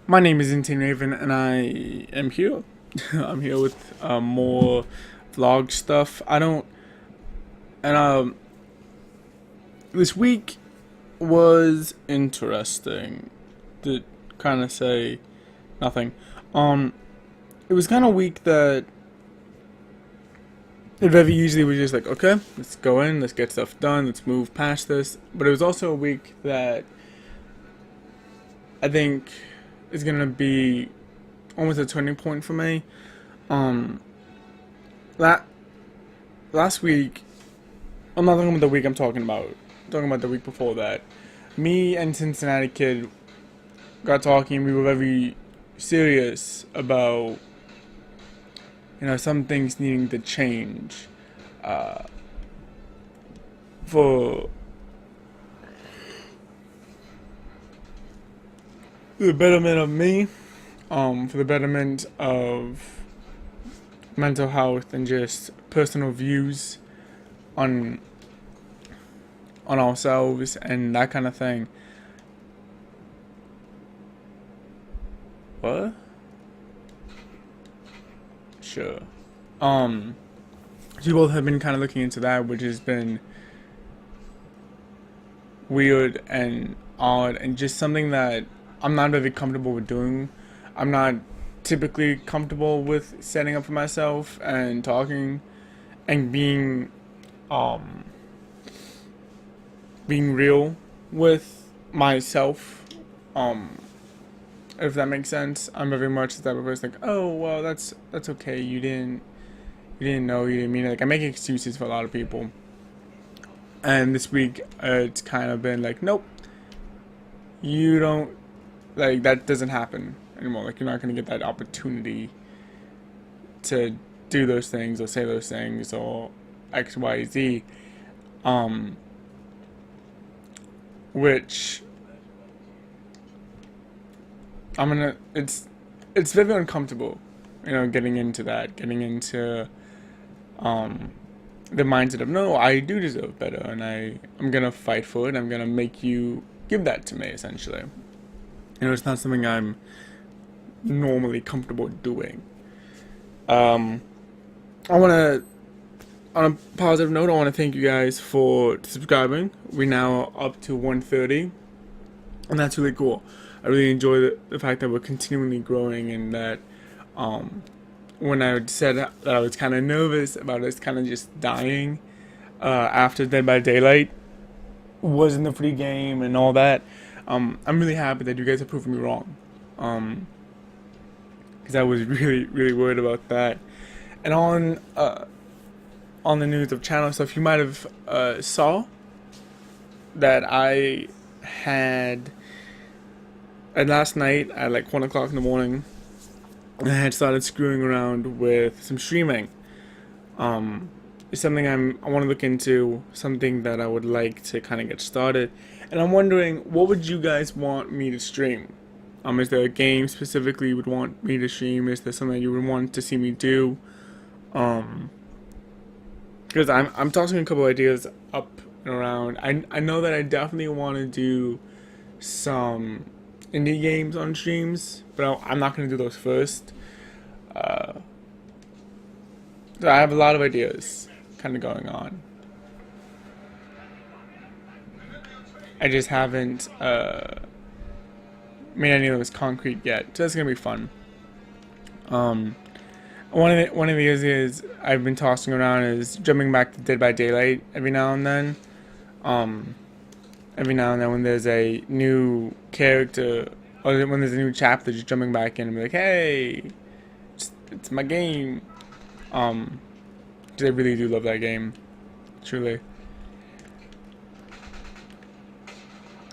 My name is Intin Raven, and I am here. I'm here with more vlog stuff. I don't, and this week was interesting. To kind of say nothing. Um, it was kind of a week that it very usually was just like, okay, let's go in, let's get stuff done, let's move past this. But it was also a week that I think is gonna be almost a turning point for me. Um, that last week, I'm not talking about the week I'm talking about the week before that. Me and Cincinnati Kid got talking. We were very serious about some things needing to change uh, for the betterment of me, for the betterment of mental health and just personal views on ourselves and that kind of thing. What? Sure. Um, People have been kind of looking into that, which has been weird and odd, and just something that I'm not very comfortable with doing. I'm not typically comfortable with setting up for myself and talking and um, being real with myself. Um, if that makes sense. I'm very much the type of person like, oh well, that's okay. You didn't know, you didn't mean it. Like I make excuses for a lot of people. And this week, it's kind of been like, nope, you don't, like that doesn't happen anymore. Like you're not gonna get that opportunity to do those things or say those things or X, Y, Z. Um, which I'm gonna. It's very uncomfortable, getting into that, getting into um the mindset of no, I do deserve better, and I'm gonna fight for it. I'm gonna make you give that to me, essentially. It's not something I'm normally comfortable doing. Um, I wanna, on a positive note, I wanna thank you guys for subscribing. We're now up to 130, and that's really cool. I really enjoy the fact that we're continually growing, and that um, when I said that I was kind of nervous about us kind of just dying after Dead by Daylight was in the free game and all that, I'm really happy that you guys have proven me wrong. Because I was really, really worried about that. And on the news of channel stuff, you might have saw that I had last night at like 1 o'clock in the morning, I had started screwing around with some streaming. It's something I want to look into, something that I would like to kind of get started. And I'm wondering, what would you guys want me to stream? Is there a game specifically you would want me to stream? Is there something you would want to see me do? Um, because I'm tossing a couple ideas up and around. I know that I definitely want to do some indie games on streams, but I'm not going to do those first. Uh, so I have a lot of ideas kind of going on. I just haven't made any of those concrete yet, so that's gonna be fun. Um, one of the ideas I've been tossing around is jumping back to Dead by Daylight every now and then. Um, every now and then when there's a new character or when there's a new chapter, just jumping back in and be like, hey, it's my game. Um, 'Cause I really do love that game, truly.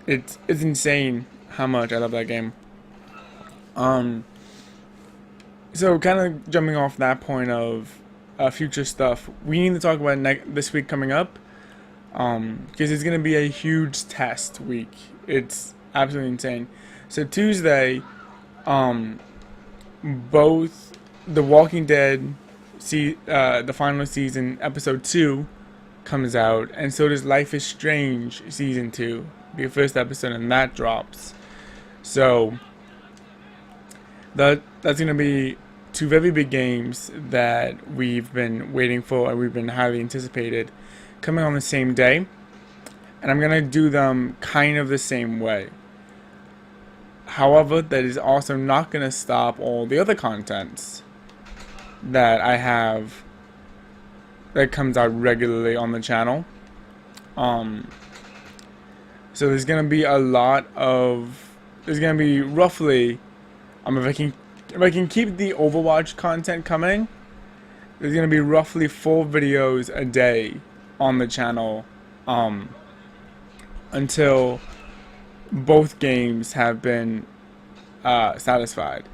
It's insane how much I love that game. Um, so kind of jumping off that point of future stuff, we need to talk about this week coming up. Because it's gonna be a huge test week. It's absolutely insane. So Tuesday, um, both The Walking Dead, the final season, episode 2, comes out, and so does Life is Strange season 2, the first episode, and that drops. So That's gonna be two very big games that we've been waiting for and we've been highly anticipated, coming on the same day, and I'm gonna do them kind of the same way. However, that is also not gonna stop all the other contents that I have that comes out regularly on the channel. So there's gonna be a lot of there's gonna be roughly if I can keep the Overwatch content coming, there's gonna be roughly 4 videos a day on the channel until both games have been satisfied.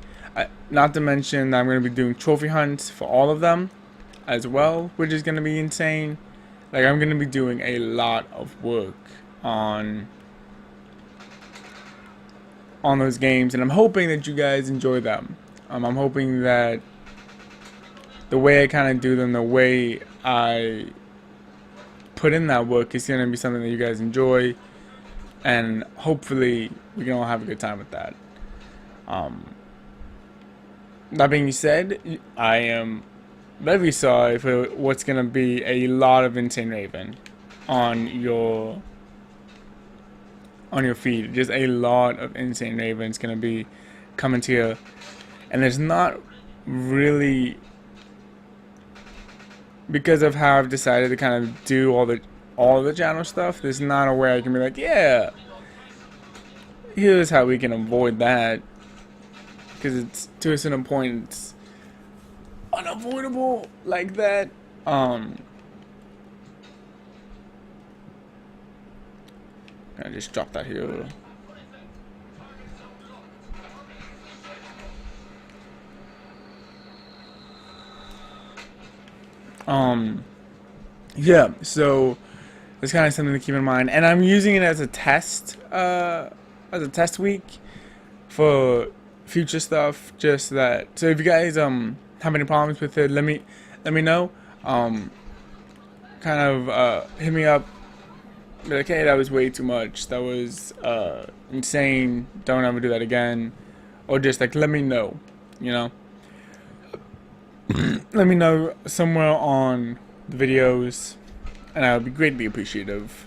Not to mention that I'm going to be doing trophy hunts for all of them as well, which is going to be insane. Like, I'm going to be doing a lot of work on those games, and I'm hoping that you guys enjoy them. I'm hoping that the way I kind of do them, the way I put in that work is going to be something that you guys enjoy, and hopefully we can all have a good time with that. That being said, I am very sorry for what's going to be a lot of Insane Raven on your feed. Just a lot of Insane Raven is going to be coming to you, and there's not really, because of how I've decided to kind of do all the channel stuff, there's not a way I can be like, yeah, here's how we can avoid that, because it's, to a certain point, it's unavoidable like that. I just dropped that here. Yeah, so it's kind of something to keep in mind, and I'm using it as a test week for future stuff. Just that, so if you guys have any problems with it, let me know. Kind of hit me up. Be like, hey, that was way too much. That was insane. Don't ever do that again. Or just like, let me know. You know. Let me know somewhere on the videos, and I would be greatly appreciative.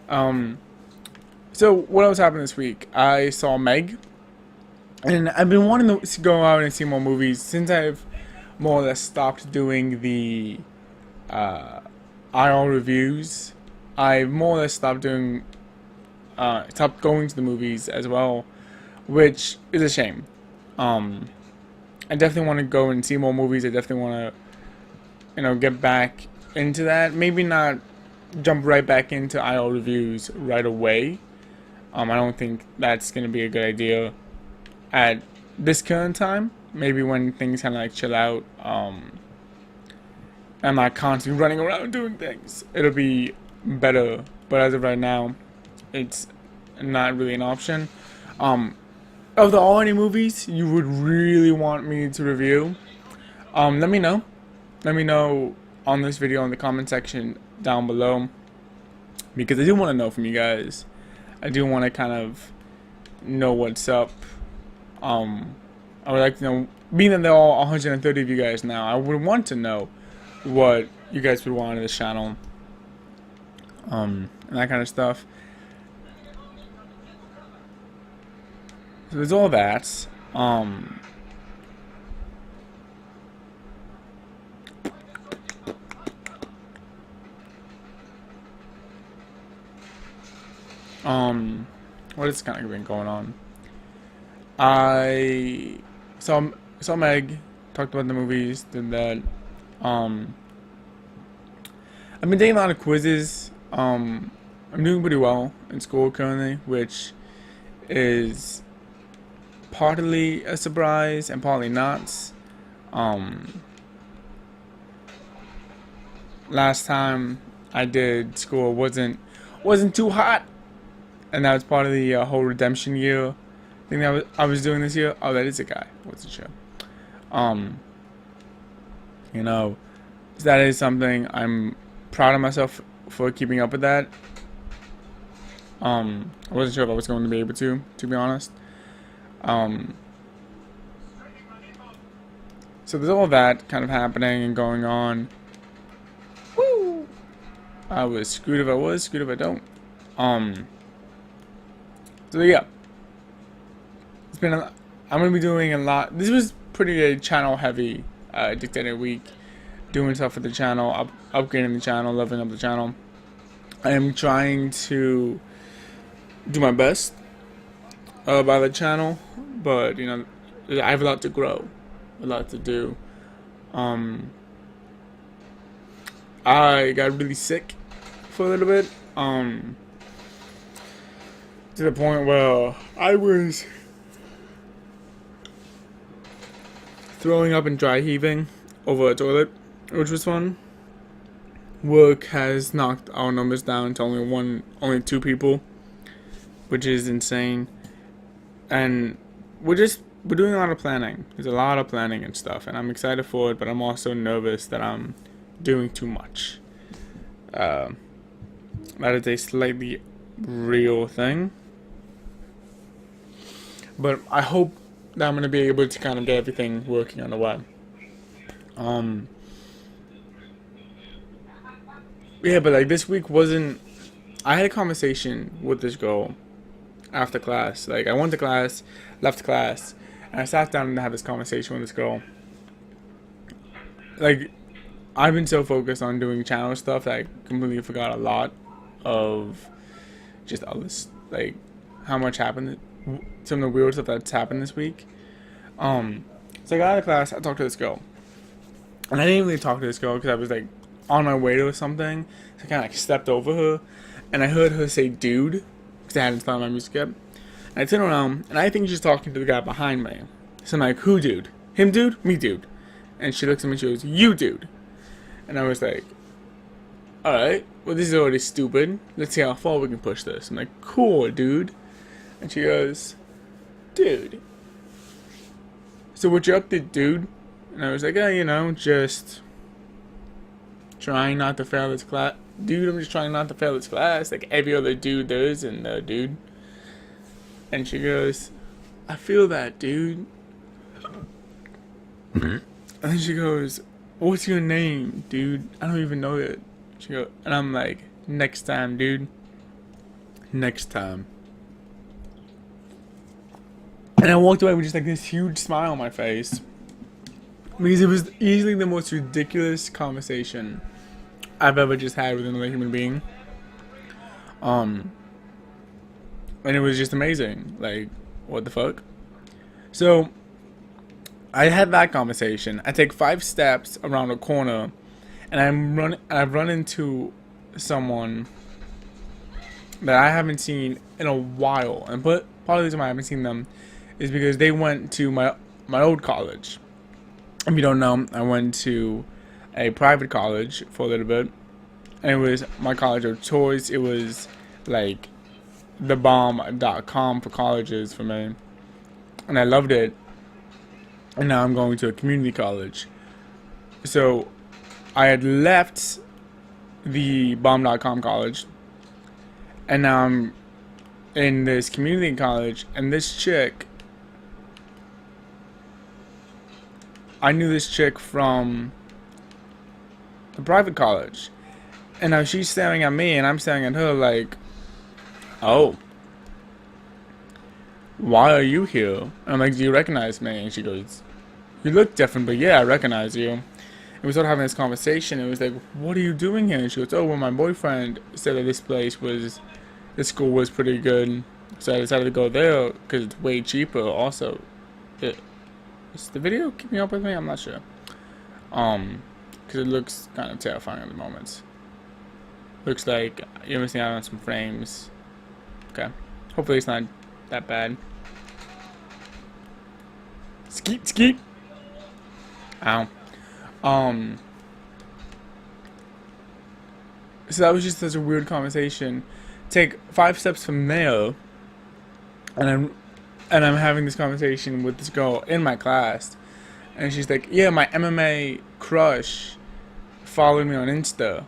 So what else happened this week? I saw Meg, and I've been wanting to go out and see more movies since I've more or less stopped doing the IR reviews. I've more or less stopped doing stopped going to the movies as well, which is a shame. I definitely want to go and see more movies. I definitely want to, get back into that. Maybe not jump right back into IL reviews right away. I don't think that's going to be a good idea at this current time. Maybe when things kind of like chill out, I'm not constantly running around doing things, it'll be better. But as of right now, it's not really an option. Of the all any movies you would really want me to review, let me know. Let me know on this video in the comment section down below, because I do want to know from you guys. I do want to kind of know what's up. I would like to know, being that there are all 130 of you guys now, I would want to know what you guys would want on this channel, and that kind of stuff. So there's all that. What has kind of been going on? I saw Meg, talked about the movies, did that. I've been taking a lot of quizzes. I'm doing pretty well in school currently, which is partly a surprise and partly not. Last time I did school wasn't too hot, and that was part of the whole redemption year thing that I was doing this year. Oh, that is a guy. What's the show? So that is something I'm proud of myself for keeping up with that. I wasn't sure if I was going to be able to be honest. Um, so there's all that kind of happening and going on. Woo! I was screwed if I was, screwed if I don't. So yeah, it's been. I'm gonna be doing a lot. This was pretty a channel heavy dictated week, doing stuff for the channel, upgrading the channel, leveling up the channel. I am trying to do my best by the channel, but you know, I have a lot to grow, a lot to do. I got really sick for a little bit, to the point where I was throwing up and dry heaving over a toilet, which was fun. Work has knocked our numbers down to only 2 people, which is insane. And we're doing a lot of planning. There's a lot of planning and stuff, and I'm excited for it, but I'm also nervous that I'm doing too much. That is a slightly real thing. But I hope that I'm going to be able to kind of get everything working on the web. Yeah, but like this week wasn't. I had a conversation with this girl after class. Like I went to class, left class, and I sat down and had this conversation with this girl. Like I've been so focused on doing channel stuff that I completely forgot a lot of just all this, like how much happened, some of the weird stuff that's happened this week. So I got out of class, I talked to this girl, and I didn't really talk to this girl because I was like on my way to something, so I kind of like stepped over her, and I heard her say "dude" because I hadn't found my music yet. And I turned around, and I think she's talking to the guy behind me. So I'm like, "Who, dude? Him, dude? Me, dude?" And she looks at me and she goes, "You, dude." And I was like, "Alright, well this is already stupid. Let's see how far we can push this." I'm like, "Cool, dude." And she goes, "Dude, so what you up to, dude?" And I was like, "Oh, you know, just trying not to fail this class. Dude, I'm just trying not to fail this class like every other dude does, and dude." And she goes, "I feel that, dude." And then she goes, "What's your name, dude? I don't even know it." She goes, and I'm like, "Next time, dude. Next time." And I walked away with just like this huge smile on my face, because it was easily the most ridiculous conversation I've ever just had with another human being. And it was just amazing. Like, what the fuck? So I had that conversation. I take 5 steps around a corner, and I've run into someone that I haven't seen in a while. And part of the reason why I haven't seen them is because they went to my old college. If you don't know, I went to a private college for a little bit, and it was my college of choice. It was like the bomb.com for colleges for me, and I loved it. And now I'm going to a community college. So I had left the bomb.com college, and now I'm in this community college, and this chick, I knew this chick from the private college, and now she's staring at me and I'm staring at her like, "Oh, why are you here?" And I'm like, "Do you recognize me?" And she goes, "You look different, but yeah, I recognize you." And we started having this conversation. It was like, "What are you doing here?" And she goes, "Oh, well, my boyfriend said that this school was pretty good, so I decided to go there because it's way cheaper." Also, is the video keeping up with me? I'm not sure. Because it looks kind of terrifying at the moment. Looks like you're missing out on some frames. Okay. Hopefully it's not that bad. Skeet, skeet. Ow. So that was just such a weird conversation. Take 5 steps from there, and I'm having this conversation with this girl in my class, and she's like, "Yeah, my MMA crush followed me on Insta.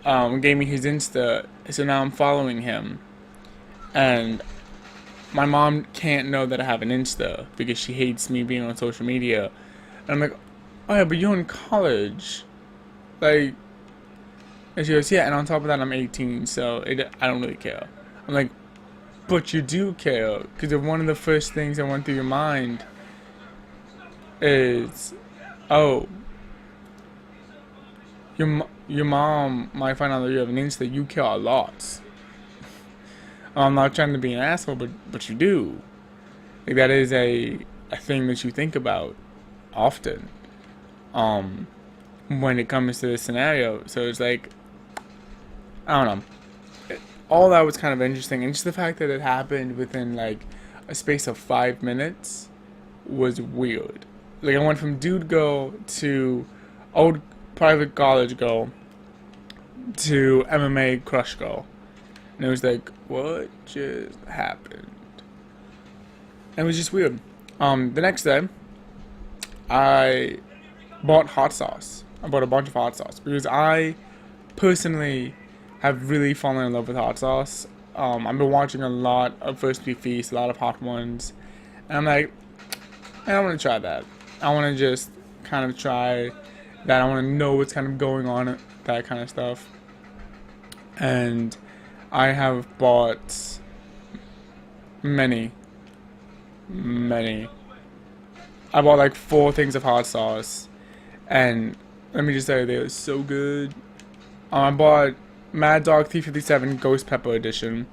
Gave me his Insta, so now I'm following him." And my mom can't know that I have an Insta because she hates me being on social media. And I'm like, oh yeah, but you're in college. Like, and she goes, yeah, and on top of that, I'm 18, so I don't really care. I'm like, but you do care, because if one of the first things that went through your mind is, oh, your mom might find out that you have an Insta, you care a lot. I'm not trying to be an asshole, but you do. Like, that is a thing that you think about often. When it comes to this scenario. So it's like, I don't know. All that was kind of interesting, and just the fact that it happened within like a space of 5 minutes was weird. Like, I went from dude girl to old private college girl to MMA crush girl, and it was like, what just happened? And it was just weird. The next day, I bought hot sauce. I bought a bunch of hot sauce because I personally have really fallen in love with hot sauce. I've been watching a lot of First Be Feast, a lot of hot ones, and I'm like, I want to try that. I want to just kind of try that. I want to know what's kind of going on, that kind of stuff. And I have bought many. I bought like 4 things of hot sauce, and let me just say, they are so good. I bought Mad Dog 357 Ghost Pepper Edition.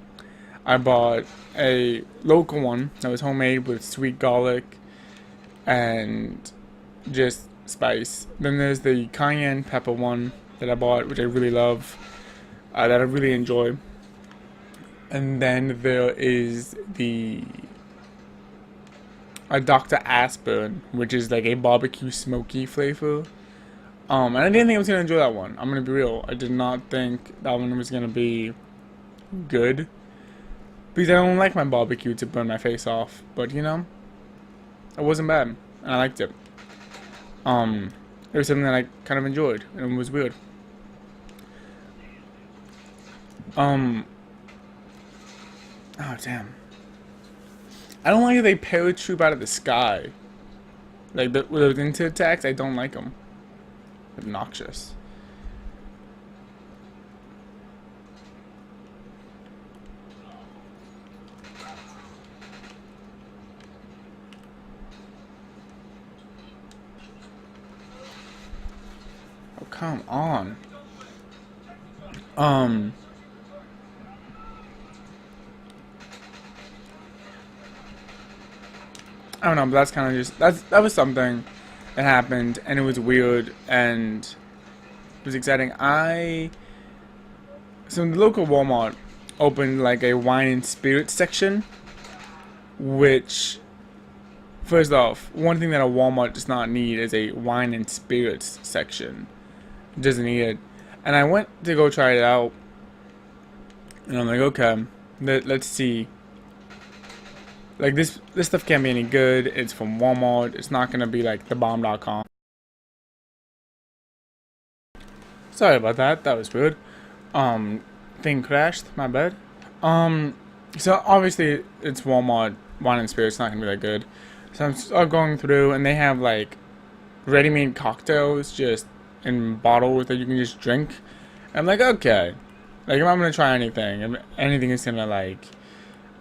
I bought a local one that was homemade with sweet garlic and just spice. Then there's the cayenne pepper one that I bought, which I really love, that I really enjoy. And then there is the Dr. Aspen, which is like a barbecue smoky flavor. And I didn't think I was gonna enjoy that one. I'm gonna be real. I did not think that one was gonna be good, because I don't like my barbecue to burn my face off. But you know, it wasn't bad, and I liked it. It was something that I kind of enjoyed, and it was weird. Oh damn. I don't like that they paratroop out of the sky. Like, with those into attacks, I don't like them. Obnoxious. Oh, come on. I don't know, but that's kind of just, that was something that happened, and it was weird, and it was exciting. So the local Walmart opened like a wine and spirits section, which, first off, one thing that a Walmart does not need is a wine and spirits section. It doesn't need it. And I went to go try it out, and I'm like, okay, let's see. Like, this stuff can't be any good. It's from Walmart. It's not gonna be like thebomb.com. Sorry about that. That was weird. Thing crashed. My bad. So obviously it's Walmart wine and spirits. It's not gonna be that good. So I'm going through, and they have like ready-made cocktails just in bottles that you can just drink. And I'm like, okay. Like, if I'm gonna try anything, if anything is gonna like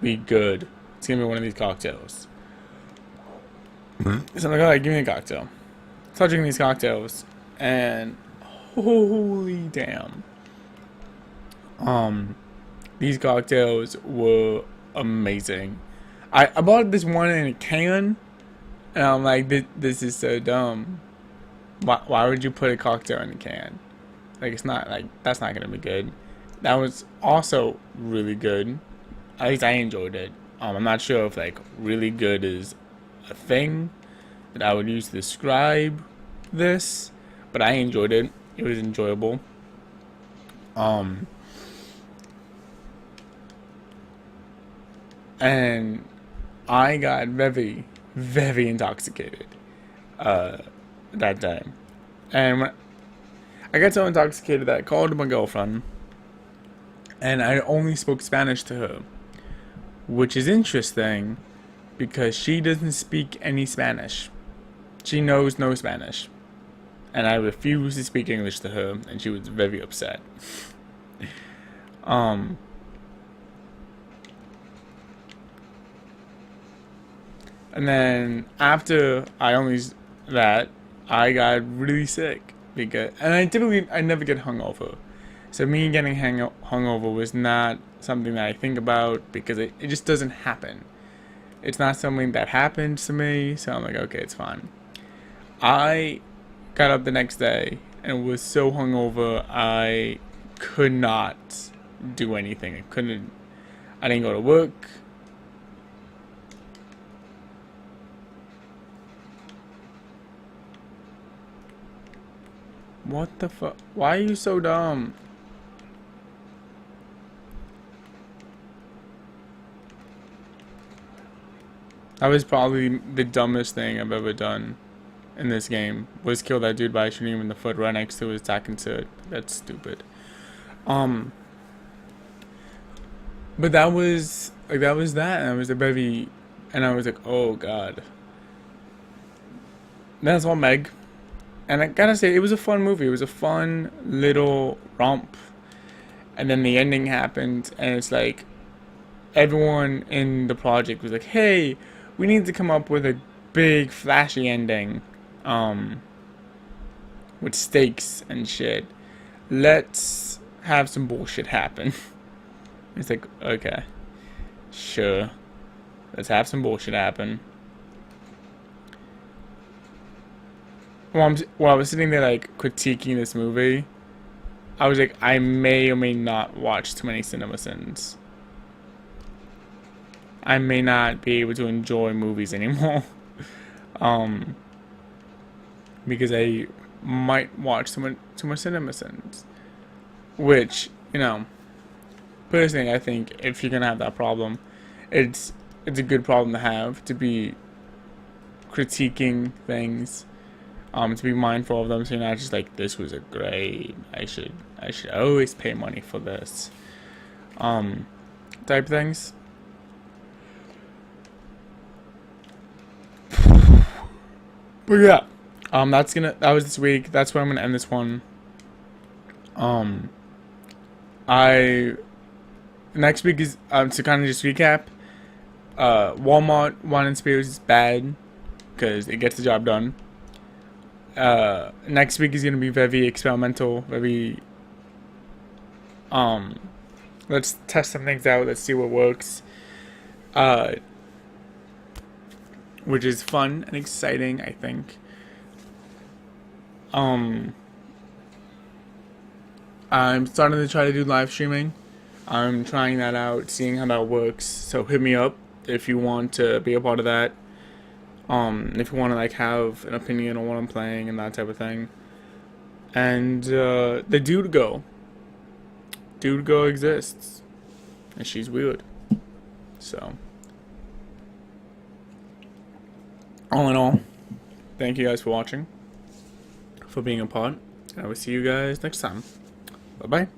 be good, it's gonna be one of these cocktails. So I'm like, alright, give me a cocktail. Start drinking these cocktails, and holy damn. These cocktails were amazing. I bought this one in a can, and I'm like, this is so dumb. Why would you put a cocktail in a can? Like, it's not, like, that's not gonna be good. That was also really good. At least I enjoyed it. I'm not sure if like really good is a thing that I would use to describe this, but I enjoyed it. It was enjoyable. And I got very, very intoxicated that day. And when I got so intoxicated that I called my girlfriend, and I only spoke Spanish to her, which is interesting because she doesn't speak any Spanish. She knows no Spanish. And I refused to speak English to her, and she was very upset. And then after that, I got really sick and I never get hungover. So me getting hungover was not something that I think about because it just doesn't happen. It's not something that happens to me, so I'm like, okay, it's fine. I got up the next day and was so hungover I could not do anything. I didn't go to work. What the fuck? Why are you so dumb? That was probably the dumbest thing I've ever done in this game. Was kill that dude by shooting him in the foot right next to his attacking to. That's stupid. But that was that, and I was a very, and I was like, oh god. That's all Meg. And I gotta say, it was a fun movie. It was a fun little romp. And then the ending happened, and it's like, everyone in the project was like, hey, we need to come up with a big, flashy ending. With stakes and shit. Let's have some bullshit happen. It's like, okay. Sure. Let's have some bullshit happen. While I was sitting there, like, critiquing this movie, I was like, I may or may not watch too many cinema sins. I may not be able to enjoy movies anymore. Because I might watch too much cinema sins. Which, you know, personally, I think if you're gonna have that problem, it's a good problem to have, to be critiquing things. To be mindful of them, so you're not just like, this was a great, I should always pay money for this, type things. But yeah, that was this week. That's where I'm gonna end this one. Next week is, to kind of just recap, Walmart Wine and Spirits is bad, because it gets the job done. Next week is going to be very experimental, very, let's test some things out, let's see what works, which is fun and exciting, I think. I'm starting to try to do live streaming. I'm trying that out, seeing how that works, so hit me up if you want to be a part of that. If you want to like have an opinion on what I'm playing and that type of thing. And the Dude Go exists, and she's weird. So, all in all, thank you guys for watching, for being a part, and I will see you guys next time. Bye bye.